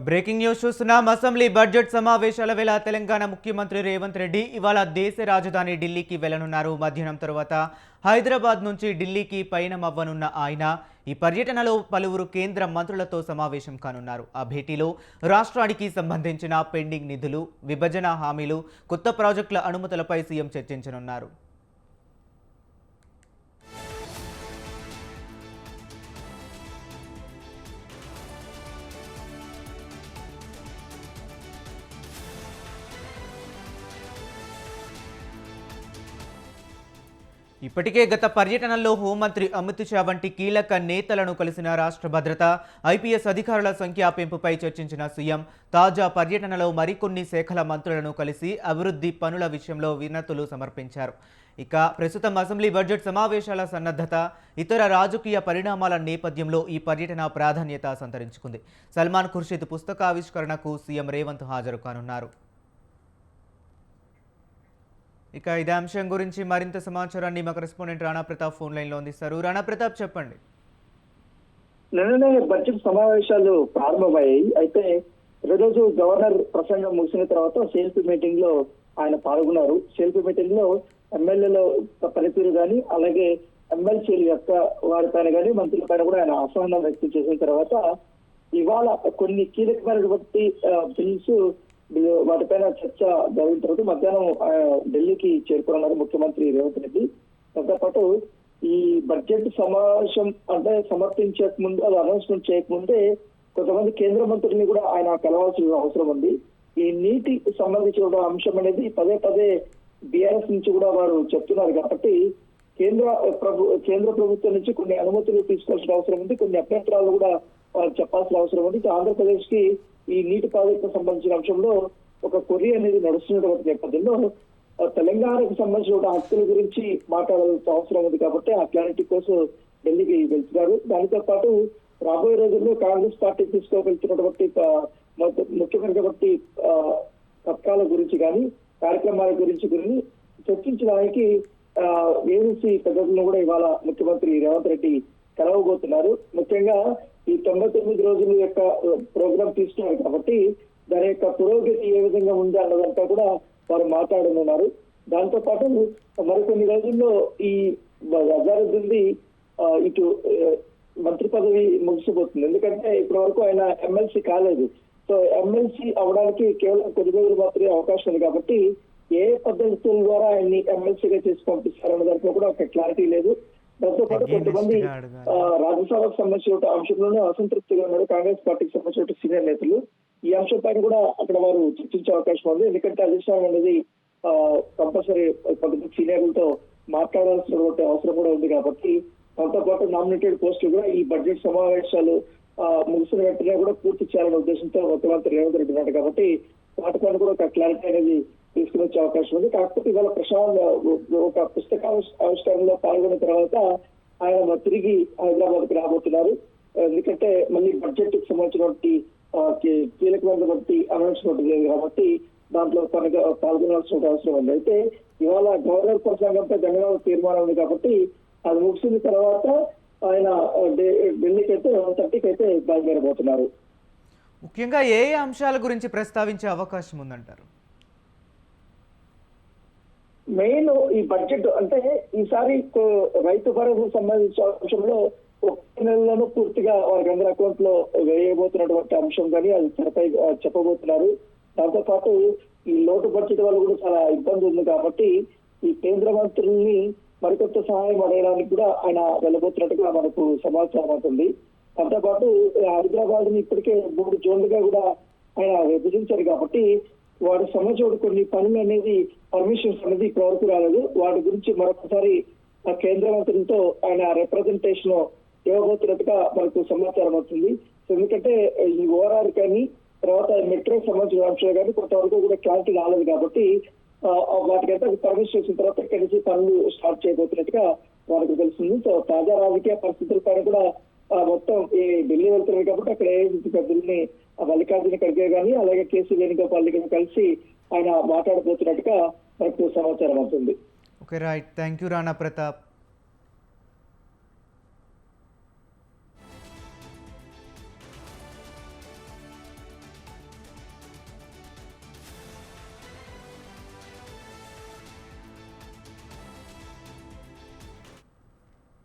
Breaking news చూస్తున్నాం. Assembly budget సమావేశాల వేళ తెలంగాణ ముఖ్యమంత్రి రేవంత్ రెడ్డి ఇవాళ దేశ రాజధాని ఢిల్లీకి వెళ్లనున్నారు. మధ్యాహ్నం తర్వాత హైదరాబాద్ నుంచి ఢిల్లీకి పయనమవ్వనున్న ఆయన ఈ పర్యటనలో పలువురు కేంద్ర మంత్రులతో సమావేశం కానున్నారు. ఆ భేటీలో రాష్ట్రానికి సంబంధించిన పెండింగ్ నిధులు, విభజన హామీలు, కొత్త ప్రాజెక్టుల అనుమతులపై సీఎం చర్చించనున్నారు. ఇప్పటికే గత పర్యటనల్లో హోంమంత్రి అమిత్ షా వంటి కీలక నేతలను కలిసిన రాష్ట్ర భద్రత, ఐపీఎస్ అధికారుల సంఖ్య పెంపుపై చర్చించిన సీఎం తాజా పర్యటనలో మరికొన్ని శాఖల మంత్రులను కలిసి అభివృద్ధి పనుల విషయంలో వినతులు సమర్పించారు. ఇక ప్రస్తుతం అసెంబ్లీ బడ్జెట్ సమావేశాల సన్నద్ధత, ఇతర రాజకీయ పరిణామాల నేపథ్యంలో ఈ పర్యటన ప్రాధాన్యత సంతరించుకుంది. సల్మాన్ ఖుర్షిద్ పుస్తకావిష్కరణకు సీఎం రేవంత్ హాజరు కానున్నారు. ఇక ఇదే అంశం గురించి మరింత సమాచారాన్ని మా correspondent Rana Pratap phone line లో అందిస్తారు. రాణా ప్రతాప్, చెప్పండి. నిన్ననే బడ్జెట్ సమావేశాలు ప్రారంభమయ్యాయి. అయితే ఈరోజు గవర్నర్ ప్రసంగం ముగిసిన తర్వాత సెల్ఫీ మీటింగ్ లో ఆయన పాల్గొన్నారు. సెల్ఫీ మీటింగ్ లో ఎమ్మెల్యేల పనితీరు కానీ, అలాగే ఎమ్మెల్సీల యొక్క వారిపైన కానీ, మంత్రుల పైన కూడా ఆయన అసహనం వ్యక్తం చేసిన తర్వాత ఇవాళ కొన్ని కీలకమైనటువంటి బిల్స్ వాటిపైన చర్చ జరిగిన తర్వాత మధ్యాహ్నం ఢిల్లీకి చేరుకున్నారు ముఖ్యమంత్రి రేవంత్ రెడ్డి. దాంతో పాటు ఈ బడ్జెట్ సమావేశం అంటే సమర్పించక ముందు, అది అనౌన్స్మెంట్ చేయకముందే కొంతమంది కేంద్ర మంత్రుల్ని కూడా ఆయన కలవాల్సిన అవసరం ఉంది. ఈ నీటి సంబంధించిన అంశం అనేది పదే పదే బీఆర్ఎస్ నుంచి కూడా వారు చెప్తున్నారు కాబట్టి కేంద్ర ప్రభుత్వం నుంచి కొన్ని అనుమతులు తీసుకోవాల్సిన అవసరం ఉంది, కొన్ని అభ్యంతరాలు కూడా వారు చెప్పాల్సిన అవసరం ఉంది. ఆంధ్రప్రదేశ్ కి ఈ నీటి ప్రాజెక్టుకు సంబంధించిన అంశంలో ఒక కొర్రీ అనేది నడుస్తున్నటువంటి నేపథ్యంలో తెలంగాణకు సంబంధించిన హక్కుల గురించి మాట్లాడాల్సిన అవసరం ఉంది కాబట్టి ఆ క్లారిటీ కోసం ఢిల్లీకి వెళ్తున్నారు. దానితో పాటు రాబోయే రోజుల్లో కాంగ్రెస్ పార్టీ తీసుకోగలుగుతున్నటువంటి ముఖ్యమైనటువంటి పథకాల గురించి కానీ, కార్యక్రమాల గురించి చర్చించడానికి ఏజెన్సీ పెద్దలను కూడా ఇవాళ ముఖ్యమంత్రి రేవంత్ రెడ్డి కలవబోతున్నారు. ముఖ్యంగా ఈ 99 రోజుల యొక్క ప్రోగ్రాం తీసుకున్నారు కాబట్టి దాని యొక్క పురోగతి ఏ విధంగా ఉంది అన్నదంతా కూడా వారు మాట్లాడనున్నారు. దాంతో పాటు మరికొన్ని రోజుల్లో ఈ అజారుద్దీన్ది ఇటు మంత్రి పదవి ముగిసిపోతుంది. ఎందుకంటే ఇప్పటి వరకు ఆయన ఎమ్మెల్సీ కాలేదు. సో ఎమ్మెల్సీ అవడానికి కేవలం కొన్ని రోజులు మాత్రమే అవకాశం ఉంది కాబట్టి ఏ పద్ధతుల ద్వారా ఆయన్ని ఎమ్మెల్సీగా చేసి పంపిస్తారన్న దాంట్లో కూడా ఒక క్లారిటీ లేదు. దాంతో పాటు కొంతమంది రాజ్యసభకు సంబంధించిన అంశంలోనే అసంతృప్తిగా ఉన్నారు కాంగ్రెస్ పార్టీకి సంబంధించిన సీనియర్ నేతలు. ఈ అంశం పైన కూడా అక్కడ వారు చర్చించే అవకాశం ఉంది. ఎందుకంటే అధిష్టానం అనేది కంపల్సరీ కొంతమంది సీనియర్లతో మాట్లాడాల్సినటువంటి అవసరం కూడా ఉంది కాబట్టి దాంతో పాటు నామినేటెడ్ పోస్టులు కూడా ఈ బడ్జెట్ సమావేశాలు ముగిసిన వెంటనే కూడా పూర్తి చేయాలనే ఉద్దేశంతో ముఖ్యమంత్రి రేవంత్ రెడ్డి ఉన్నారు కాబట్టి వాటిపైన కూడా ఒక క్లారిటీ అనేది తీసుకుని వచ్చే అవకాశం ఉంది. కాకపోతే ఇవాళ ఒక పుస్తక ఆవిష్కరణలో పాల్గొన్న తర్వాత ఆయన తిరిగి హైదరాబాద్ కి రాబోతున్నారు. ఎందుకంటే మళ్ళీ బడ్జెట్ కి సంబంధించినటువంటి కీలకమైనటువంటి అనౌన్స్మెంట్ లేదు కాబట్టి దాంట్లో పాల్గొనాల్సిన అవసరం ఉంది. అయితే ఇవాళ గవర్నర్ ప్రసంగంపై ధన్యవాద తీర్మానం ఉంది కాబట్టి అది ముగిసిన తర్వాత ఆయన ఢిల్లీకి అయితే 30కి అయితే బయలుదేరబోతున్నారు. ముఖ్యంగా ఏ అంశాల గురించి ప్రస్తావించే అవకాశం ఉందంటారు? మెయిన్ ఈ బడ్జెట్ అంటే ఈసారి రైతు భరోసా సంబంధించిన అంశంలో ఒక్క నెలలోనూ పూర్తిగా వారికి అందరి అకౌంట్ లో వేయబోతున్నటువంటి అంశం కానీ అది తెరపై చెప్పబోతున్నారు. దాంతో పాటు ఈ లోటు బడ్జెట్ వల్ల కూడా చాలా ఇబ్బంది ఉంది కాబట్టి ఈ కేంద్ర మంత్రుల్ని మరికొంత సహాయం అడగడానికి కూడా ఆయన వెళ్ళబోతున్నట్టుగా మనకు సమాచారం అవుతుంది. దాంతో పాటు హైదరాబాద్ ని ఇప్పటికే 3 జోన్లుగా కూడా ఆయన విభజించారు కాబట్టి వాటి సంబంధించిన కొన్ని పనులు అనేది పర్మిషన్స్ అనేది ఇప్పటి వరకు రాలేదు. వాటి గురించి మరొకసారి కేంద్ర మంత్రులతో ఆయన రిప్రజెంటేషన్ ఇవ్వబోతున్నట్టుగా మనకు సమాచారం అవుతుంది. ఎందుకంటే ఈ ఓఆర్ఆర్ కానీ తర్వాత మెట్రో సంబంధించిన అంశాలు కానీ కొంతవరకు కూడా క్లారిటీ రాలేదు కాబట్టి వాటికైతే పర్మిషన్ చేసిన తర్వాత ఇక్కడి నుంచి పనులు స్టార్ట్ చేయబోతున్నట్టుగా మనకు తెలుస్తుంది. సో తాజా రాజకీయ పరిస్థితుల పైన కూడా మొత్తం ఈ ఢిల్లీ వెళ్తున్నారు కాబట్టి అక్కడ ఏజెన్సీ పెద్దల్ని మల్లికార్జున ఖర్గే కానీ అలాగే కేసీ వేణుగోపాల్ కలిసి ఆయన మాట్లాడబోతున్నట్టుగా మనకు సమాచారం అవుతుంది. Okay, right. Thank you Rana Pratap.